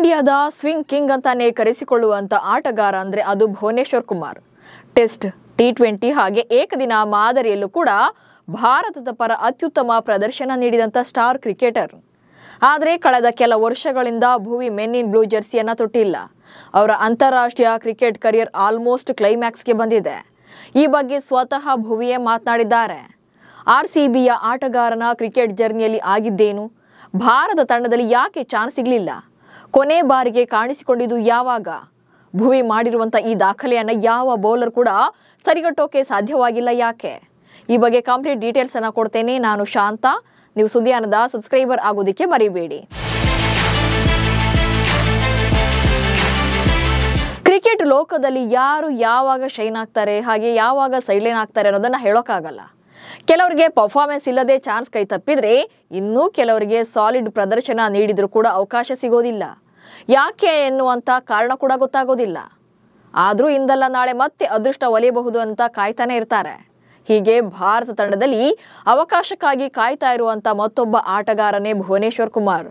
ಇಂಡಿಯಾದ swing king ಅಂತಾನೆ ಕರೆಸಿಕೊಳ್ಳುವಂತ ಆಟಗಾರ ಅಂದ್ರೆ ಅದು ಭುವನೇಶ್ವರ್ ಕುಮಾರ್. ಟೆಸ್ಟ್, ಟಿ20 ಹಾಗೆ ಏಕದಿನ ಮಾದರಿಯಲ್ಲೂ ಕೂಡ ಭಾರತದ ಪರ ಅತ್ಯುತ್ತಮ ಪ್ರದರ್ಶನ ನೀಡಿದಂತ ಸ್ಟಾರ್ ಕ್ರಿಕೆಟರ್. ಆದರೆ ಕಳೆದ ಕೆಲ ವರ್ಷಗಳಿಂದ ಭುವಿ ಮೆನ್ ಇನ್ ಬ್ಲೂ ಜೆರ್ಸಿಯನ್ನ ತೊಟ್ಟಿಲ್ಲ. ಅವರ ಅಂತಾರಾಷ್ಟ್ರೀಯ ಕ್ರಿಕೆಟ್ ಕರಿಯರ್ ಆಲ್ಮೋಸ್ಟ್ ಕ್ಲೈಮ್ಯಾಕ್ಸ್ಗೆ ಬಂದಿದೆ. ಈ ಬಗ್ಗೆ ಸ್ವತಃ ಭುವಿಯೇ ಮಾತನಾಡಿದ್ದಾರೆ. RCBಯ ಆಟಗಾರನ ಕ್ರಿಕೆಟ್ ಜರ್ನಿಯಲ್ಲಿ ಆಗಿದ್ದೇನು, ಭಾರತ ತಂಡದಲ್ಲಿ ಯಾಕೆ ಚಾನ್ಸ್ ಸಿಗಲಿಲ್ಲ, ಕೊನೆ ಬಾರಿಗೆ ಕಾಣಿಸಿಕೊಂಡಿದ್ದು ಯಾವಾಗ, ಭುವಿ ಮಾಡಿರುವಂತ ಈ ದಾಖಲೆಯನ್ನ ಯಾವ ಬೌಲರ್ ಕೂಡ ಸರಿಗಟ್ಟೋಕೆ ಸಾಧ್ಯವಾಗಿಲ್ಲ ಯಾಕೆ, ಈ ಬಗ್ಗೆ ಕಂಪ್ಲೀಟ್ ಡೀಟೇಲ್ಸ್ ಅನ್ನ ಕೊಡ್ತೇನೆ. ನಾನು ಶಾಂತ. ನೀವು ಸುದ್ದಿಯಾನದ ಸಬ್ಸ್ಕ್ರೈಬರ್ ಆಗೋದಿಕ್ಕೆ ಮರಿಬೇಡಿ. ಕ್ರಿಕೆಟ್ ಲೋಕದಲ್ಲಿ ಯಾರು ಯಾವಾಗ ಶೈನ್ ಆಗ್ತಾರೆ ಹಾಗೆ ಯಾವಾಗ ಸೈಡ್ಲೈನ್ ಆಗ್ತಾರೆ ಅನ್ನೋದನ್ನ ಹೇಳೋಕ್ಕಾಗಲ್ಲ. ಕೆಲವರಿಗೆ ಪರ್ಫಾರ್ಮೆನ್ಸ್ ಇಲ್ಲದೆ ಚಾನ್ಸ್ ಕೈ ತಪ್ಪಿದ್ರೆ, ಇನ್ನೂ ಕೆಲವರಿಗೆ ಸಾಲಿಡ್ ಪ್ರದರ್ಶನ ನೀಡಿದ್ರೂ ಕೂಡ ಅವಕಾಶ ಸಿಗೋದಿಲ್ಲ. ಯಾಕೆ ಎನ್ನುವಂತ ಕಾರಣ ಕೂಡ ಗೊತ್ತಾಗೋದಿಲ್ಲ. ಆದ್ರೂ ಇಂದಲ್ಲ ನಾಳೆ ಮತ್ತೆ ಅದೃಷ್ಟ ಒಲಿಯಬಹುದು ಅಂತ ಕಾಯ್ತಾನೆ ಇರ್ತಾರೆ. ಹೀಗೆ ಭಾರತ ತಂಡದಲ್ಲಿ ಅವಕಾಶಕ್ಕಾಗಿ ಕಾಯ್ತಾ ಇರುವಂತ ಮತ್ತೊಬ್ಬ ಆಟಗಾರನೇ ಭುವನೇಶ್ವರ್ ಕುಮಾರ್.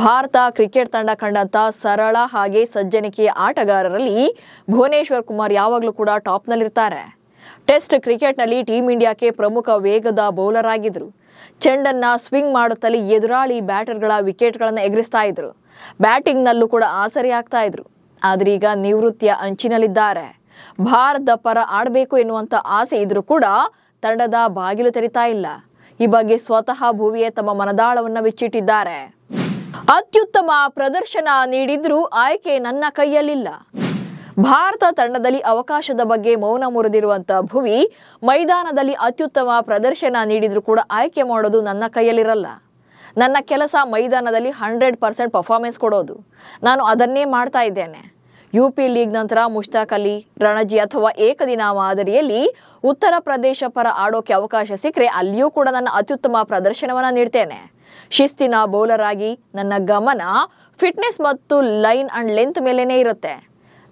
ಭಾರತ ಕ್ರಿಕೆಟ್ ತಂಡ ಕಂಡಂತ ಸರಳ ಹಾಗೆ ಸಜ್ಜನಿಕೆಯ ಆಟಗಾರರಲ್ಲಿ ಭುವನೇಶ್ವರ್ ಕುಮಾರ್ ಯಾವಾಗಲೂ ಕೂಡ ಟಾಪ್ ನಲ್ಲಿರ್ತಾರೆ. ಟೆಸ್ಟ್ ಕ್ರಿಕೆಟ್ನಲ್ಲಿ ಟೀಂ ಇಂಡಿಯಾಕ್ಕೆ ಪ್ರಮುಖ ವೇಗದ ಬೌಲರ್ ಆಗಿದ್ರು. ಚೆಂಡನ್ನ ಸ್ವಿಂಗ್ ಮಾಡುತ್ತಲೇ ಎದುರಾಳಿ ಬ್ಯಾಟರ್ಗಳ ವಿಕೆಟ್ಗಳನ್ನು ಎಗರಿಸ್ತಾ ಇದ್ರು. ಬ್ಯಾಟಿಂಗ್ ನಲ್ಲೂ ಕೂಡ ಆಸರೆ ಆಗ್ತಾ ಇದ್ರು. ಆದ್ರೆ ಈಗ ನಿವೃತ್ತಿಯ ಅಂಚಿನಲ್ಲಿದ್ದಾರೆ. ಭಾರತದ ಪರ ಆಡಬೇಕು ಎನ್ನುವಂತ ಆಸೆ ಇದ್ರೂ ಕೂಡ ತಂಡದ ಬಾಗಿಲು ತೆರಿತಾ ಇಲ್ಲ. ಈ ಬಗ್ಗೆ ಸ್ವತಃ ಭುವಿಯೇ ತಮ್ಮ ಮನದಾಳವನ್ನ ಬಿಚ್ಚಿಟ್ಟಿದ್ದಾರೆ. ಅತ್ಯುತ್ತಮ ಪ್ರದರ್ಶನ ನೀಡಿದ್ರೂ ಆಯ್ಕೆ ನನ್ನ ಕೈಯಲ್ಲಿಲ್ಲ. ಭಾರತ ತಂಡದಲ್ಲಿ ಅವಕಾಶದ ಬಗ್ಗೆ ಮೌನ ಮುರಿದಿರುವಂತ ಭುವಿ, ಮೈದಾನದಲ್ಲಿ ಅತ್ಯುತ್ತಮ ಪ್ರದರ್ಶನ ನೀಡಿದ್ರೂ ಕೂಡ ಆಯ್ಕೆ ಮಾಡೋದು ನನ್ನ ಕೈಯಲ್ಲಿರಲ್ಲ. ನನ್ನ ಕೆಲಸ ಮೈದಾನದಲ್ಲಿ 100% ಪರ್ಫಾರ್ಮೆನ್ಸ್ ಕೊಡೋದು. ನಾನು ಅದನ್ನೇ ಮಾಡ್ತಾ ಇದ್ದೇನೆ. UP ಲೀಗ್ ನಂತರ ಮುಷ್ತಾಕ್ ಅಲಿ, ರಣಜಿ ಅಥವಾ ಏಕದಿನ ಮಾದರಿಯಲ್ಲಿ ಉತ್ತರ ಪ್ರದೇಶ ಪರ ಆಡೋಕೆ ಅವಕಾಶ ಸಿಕ್ಕರೆ ಅಲ್ಲಿಯೂ ಕೂಡ ನನ್ನ ಅತ್ಯುತ್ತಮ ಪ್ರದರ್ಶನವನ್ನ ನೀಡ್ತೇನೆ. ಶಿಸ್ತಿನ ಬೌಲರ್ ಆಗಿ ನನ್ನ ಗಮನ ಫಿಟ್ನೆಸ್ ಮತ್ತು ಲೈನ್ ಅಂಡ್ ಲೆಂತ್ ಮೇಲೇನೆ ಇರುತ್ತೆ.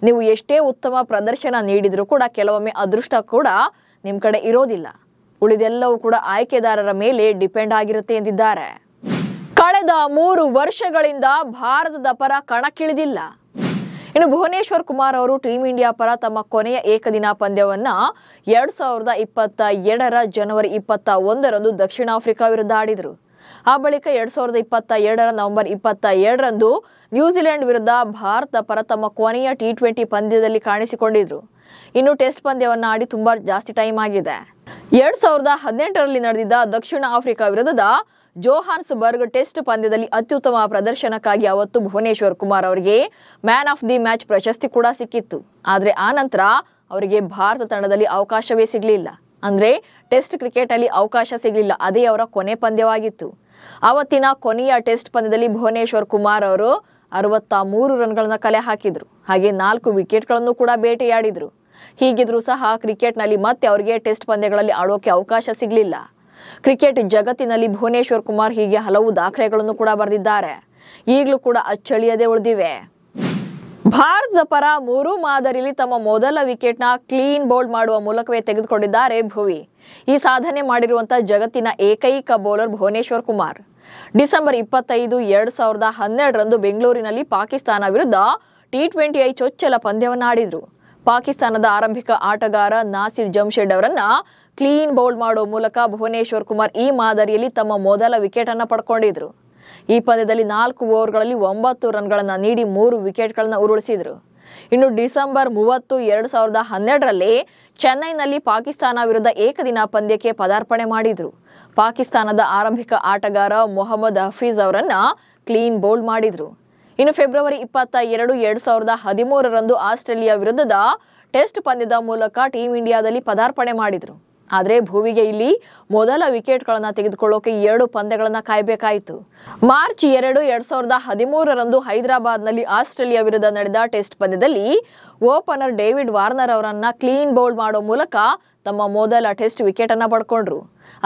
ನೀವು ಎಷ್ಟೇ ಉತ್ತಮ ಪ್ರದರ್ಶನ ನೀಡಿದ್ರೂ ಕೂಡ ಕೆಲವೊಮ್ಮೆ ಅದೃಷ್ಟ ಕೂಡ ನಿಮ್ ಕಡೆ ಇರೋದಿಲ್ಲ. ಉಳಿದೆಲ್ಲವೂ ಕೂಡ ಆಯ್ಕೆದಾರರ ಮೇಲೆ ಡಿಪೆಂಡ್ ಆಗಿರುತ್ತೆ ಎಂದಿದ್ದಾರೆ. ಕಳೆದ 3 ವರ್ಷಗಳಿಂದ ಭಾರತದ ಪರ ಕಣಕ್ಕಿಳಿದಿಲ್ಲ. ಇನ್ನು ಭುವನೇಶ್ವರ್ ಕುಮಾರ್ ಅವರು ಟೀಂ ಇಂಡಿಯಾ ಪರ ತಮ್ಮ ಕೊನೆಯ ಏಕದಿನ ಪಂದ್ಯವನ್ನ 2022 ಜನವರಿ 21 ದಕ್ಷಿಣ ಆಫ್ರಿಕಾ ವಿರುದ್ಧ ಆಡಿದ್ರು. ಆ ಬಳಿಕ 2022 ನವೆಂಬರ್ 22 ನ್ಯೂಜಿಲೆಂಡ್ ವಿರುದ್ಧ ಭಾರತ ಪರ ತಮ್ಮ ಕೊನೆಯ ಟಿ20 ಪಂದ್ಯದಲ್ಲಿ ಕಾಣಿಸಿಕೊಂಡಿದ್ರು. ಇನ್ನು ಟೆಸ್ಟ್ ಪಂದ್ಯವನ್ನ ಆಡಿ ತುಂಬಾ ಜಾಸ್ತಿ ಟೈಮ್ ಆಗಿದೆ. 2018 ನಡೆದಿದ್ದ ದಕ್ಷಿಣ ಆಫ್ರಿಕಾ ವಿರುದ್ಧದ ಜೋಹಾನ್ಸ್ಬರ್ಗ್ ಟೆಸ್ಟ್ ಪಂದ್ಯದಲ್ಲಿ ಅತ್ಯುತ್ತಮ ಪ್ರದರ್ಶನಕ್ಕಾಗಿ ಅವತ್ತು ಭುವನೇಶ್ವರ್ ಕುಮಾರ್ ಅವರಿಗೆ ಮ್ಯಾನ್ ಆಫ್ ದಿ ಮ್ಯಾಚ್ ಪ್ರಶಸ್ತಿ ಕೂಡ ಸಿಕ್ಕಿತ್ತು. ಆದ್ರೆ ಆ ನಂತರ ಅವರಿಗೆ ಭಾರತ ತಂಡದಲ್ಲಿ ಅವಕಾಶವೇ ಸಿಗ್ಲಿಲ್ಲ. ಅಂದ್ರೆ ಟೆಸ್ಟ್ ಕ್ರಿಕೆಟ್ ಅಲ್ಲಿ ಅವಕಾಶ ಸಿಗ್ಲಿಲ್ಲ. ಅದೇ ಅವರ ಕೊನೆ ಪಂದ್ಯವಾಗಿತ್ತು. ಅವತ್ತಿನ ಕೊನೆಯ ಟೆಸ್ಟ್ ಪಂದ್ಯದಲ್ಲಿ ಭುವನೇಶ್ವರ್ ಕುಮಾರ್ ಅವರು 63 ರನ್ಗಳನ್ನ ಕಲೆ ಹಾಕಿದ್ರು. ಹಾಗೆ 4 ವಿಕೆಟ್ಗಳನ್ನು ಕೂಡ ಬೇಟೆಯಾಡಿದ್ರು. ಹೀಗಿದ್ರು ಸಹ ಕ್ರಿಕೆಟ್ ನಲ್ಲಿ ಮತ್ತೆ ಅವರಿಗೆ ಟೆಸ್ಟ್ ಪಂದ್ಯಗಳಲ್ಲಿ ಆಡೋಕೆ ಅವಕಾಶ ಸಿಗ್ಲಿಲ್ಲ. ಕ್ರಿಕೆಟ್ ಜಗತ್ತಿನಲ್ಲಿ ಭುವನೇಶ್ವರ್ ಕುಮಾರ್ ಹೀಗೆ ಹಲವು ದಾಖಲೆಗಳನ್ನು ಕೂಡ ಬರೆದಿದ್ದಾರೆ. ಈಗಲೂ ಕೂಡ ಅಚ್ಚಳಿಯದೆ ಉಳಿದಿವೆ. ಭಾರತದ ಪರ 3 ಮಾದರಿಯಲ್ಲಿ ತಮ್ಮ ಮೊದಲ ವಿಕೆಟ್ ನ ಕ್ಲೀನ್ ಬೌಲ್ಡ್ ಮಾಡುವ ಮೂಲಕವೇ ತೆಗೆದುಕೊಂಡಿದ್ದಾರೆ ಭುವಿ. ಈ ಸಾಧನೆ ಮಾಡಿರುವಂತಹ ಜಗತ್ತಿನ ಏಕೈಕ ಬೌಲರ್ ಭುವನೇಶ್ವರ್ ಕುಮಾರ್. ಡಿಸೆಂಬರ್ 25, 2012 ಬೆಂಗಳೂರಿನಲ್ಲಿ ಪಾಕಿಸ್ತಾನ ವಿರುದ್ಧ ಟಿ20 ಚೊಚ್ಚಲ ಪಂದ್ಯವನ್ನು ಆಡಿದ್ರು. ಪಾಕಿಸ್ತಾನದ ಆರಂಭಿಕ ಆಟಗಾರ ನಾಸಿರ್ ಜಮ್ಶೆಡ್ ಅವರನ್ನ ಕ್ಲೀನ್ ಬೌಲ್ಡ್ ಮಾಡುವ ಮೂಲಕ ಭುವನೇಶ್ವರ್ ಕುಮಾರ್ ಈ ಮಾದರಿಯಲ್ಲಿ ತಮ್ಮ ಮೊದಲ ವಿಕೆಟ್ ಅನ್ನ ಪಡ್ಕೊಂಡಿದ್ರು. ಈ ಪಂದ್ಯದಲ್ಲಿ 4 ಓವರ್ಗಳಲ್ಲಿ 9 ರನ್ಗಳನ್ನ ನೀಡಿ 3 ವಿಕೆಟ್ಗಳನ್ನ ಉರುಳಿಸಿದ್ರು. ಇನ್ನು ಡಿಸೆಂಬರ್ 30, 2012 ಚೆನ್ನೈನಲ್ಲಿ ಪಾಕಿಸ್ತಾನ ವಿರುದ್ಧ ಏಕದಿನ ಪಂದ್ಯಕ್ಕೆ ಪದಾರ್ಪಣೆ ಮಾಡಿದ್ರು. ಪಾಕಿಸ್ತಾನದ ಆರಂಭಿಕ ಆಟಗಾರ ಮೊಹಮ್ಮದ್ ಹಫೀಜ್ ಅವರನ್ನ ಕ್ಲೀನ್ ಬೌಲ್ಡ್ ಮಾಡಿದ್ರು. ಇನ್ನು ಫೆಬ್ರವರಿ 22, 2013 ಆಸ್ಟ್ರೇಲಿಯಾ ವಿರುದ್ಧದ ಟೆಸ್ಟ್ ಪಂದ್ಯದ ಮೂಲಕ ಟೀಂ ಇಂಡಿಯಾದಲ್ಲಿ ಪದಾರ್ಪಣೆ ಮಾಡಿದ್ರು. ಆದ್ರೆ ಭುವಿಗೆ ಇಲ್ಲಿ ಮೊದಲ ವಿಕೆಟ್ಗಳನ್ನ ತೆಗೆದುಕೊಳ್ಳೋಕೆ 2 ಪಂದ್ಯಗಳನ್ನ ಕಾಯಬೇಕಾಯಿತು. ಮಾರ್ಚ್ 2, 2013 ಹೈದರಾಬಾದ್ನಲ್ಲಿ ಆಸ್ಟ್ರೇಲಿಯಾ ವಿರುದ್ಧ ನಡೆದ ಟೆಸ್ಟ್ ಪಂದ್ಯದಲ್ಲಿ ಓಪನರ್ ಡೇವಿಡ್ ವಾರ್ನರ್ ಅವರನ್ನ ಕ್ಲೀನ್ ಬೌಲ್ಡ್ ಮಾಡೋ ಮೂಲಕ ತಮ್ಮ ಮೊದಲ ಟೆಸ್ಟ್ ವಿಕೆಟ್ ಅನ್ನ ಪಡ್ಕೊಂಡ್ರು.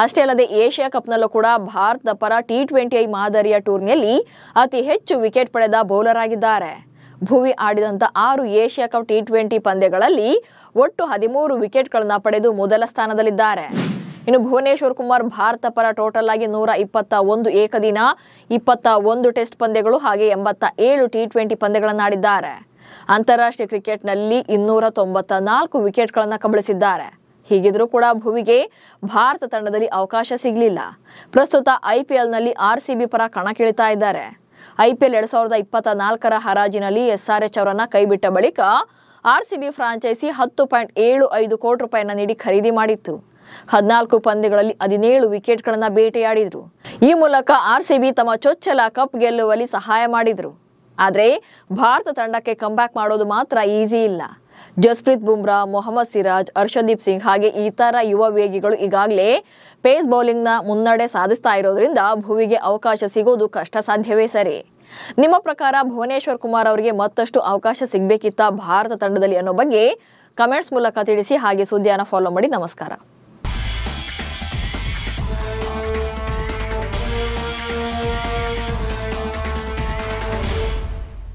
ಅಷ್ಟೇ ಅಲ್ಲದೆ ಏಷ್ಯಾ ಕಪ್ನಲ್ಲೂ ಕೂಡ ಭಾರತದ ಪರ ಟಿ20 ಮಾದರಿಯ ಟೂರ್ನಿಯಲ್ಲಿ ಅತಿ ಹೆಚ್ಚು ವಿಕೆಟ್ ಪಡೆದ ಬೌಲರ್ ಆಗಿದ್ದಾರೆ. ಭುವಿ ಆಡಿದಂತ 6 ಏಷ್ಯಾ ಕಪ್ ಟಿ20 ಪಂದ್ಯಗಳಲ್ಲಿ ಒಟ್ಟು 13 ವಿಕೆಟ್ಗಳನ್ನ ಪಡೆದು ಮೊದಲ ಸ್ಥಾನದಲ್ಲಿದ್ದಾರೆ. ಇನ್ನು ಭುವನೇಶ್ವರ್ ಕುಮಾರ್ ಭಾರತ ಪರ ಟೋಟಲ್ ಆಗಿ 121 ಏಕದಿನ, 21 ಟೆಸ್ಟ್ ಪಂದ್ಯಗಳು ಹಾಗೆ 87 ಟಿ20 ಪಂದ್ಯಗಳನ್ನು ಆಡಿದ್ದಾರೆ. ಅಂತಾರಾಷ್ಟ್ರೀಯ ಕ್ರಿಕೆಟ್ನಲ್ಲಿ 294 ವಿಕೆಟ್ಗಳನ್ನು ಕಬಳಿಸಿದ್ದಾರೆ. ಹೀಗಿದ್ರೂ ಕೂಡ ಭುವಿಗೆ ಭಾರತ ತಂಡದಲ್ಲಿ ಅವಕಾಶ ಸಿಗಲಿಲ್ಲ. ಪ್ರಸ್ತುತ ಐಪಿಎಲ್ನಲ್ಲಿ ಆರ್ಸಿಬಿ ಪರ ಕಣಕ್ಕಿಳಿತಾ ಇದ್ದಾರೆ. ಐಪಿಎಲ್ 2024ರ ಹರಾಜಿನಲ್ಲಿ SRH ಅವರನ್ನ ಕೈಬಿಟ್ಟ ಬಳಿಕ ಆರ್ಸಿಬಿ ಫ್ರಾಂಚೈಸಿ 10.75 ಕೋಟಿ ರೂಪಾಯಿಯನ್ನು ನೀಡಿ ಖರೀದಿ ಮಾಡಿತ್ತು. 14 ಪಂದ್ಯಗಳಲ್ಲಿ 17 ವಿಕೆಟ್ಗಳನ್ನು ಬೇಟೆಯಾಡಿದ್ರು. ಈ ಮೂಲಕ ಆರ್ಸಿಬಿ ತಮ್ಮ ಚೊಚ್ಚಲ ಕಪ್ ಗೆಲ್ಲುವಲ್ಲಿ ಸಹಾಯ ಮಾಡಿದ್ರು. ಆದರೆ ಭಾರತ ತಂಡಕ್ಕೆ ಕಂಬ್ಯಾಕ್ ಮಾಡೋದು ಮಾತ್ರ ಈಸಿ ಇಲ್ಲ. ಜಸ್ಪ್ರೀತ್ ಬುಮ್ರಾ, ಮೊಹಮ್ಮದ್ ಸಿರಾಜ್, ಹರ್ಷದೀಪ್ ಸಿಂಗ್ ಹಾಗೆ ಇತರ ಯುವ ವೇಗಿಗಳು ಈಗಾಗಲೇ ಪೇಸ್ ಬೌಲಿಂಗ್ನ ಮುನ್ನಡೆ ಸಾಧಿಸ್ತಾ ಇರೋದ್ರಿಂದ ಭುವಿಗೆ ಅವಕಾಶ ಸಿಗೋದು ಕಷ್ಟ ಸಾಧ್ಯವೇ ಸರಿ. ನಿಮ್ಮ ಪ್ರಕಾರ ಭುವನೇಶ್ವರ್ ಕುಮಾರ್ ಅವರಿಗೆ ಮತ್ತಷ್ಟು ಅವಕಾಶ ಸಿಗಬೇಕಿತ್ತಾ ಭಾರತ ತಂಡದಲ್ಲಿ ಅನ್ನೋ ಬಗ್ಗೆ ಕಮೆಂಟ್ಸ್ ಮೂಲಕ ತಿಳಿಸಿ. ಹಾಗೆ ಸುದ್ದಿಯನ್ನು ಫಾಲೋ ಮಾಡಿ. ನಮಸ್ಕಾರ.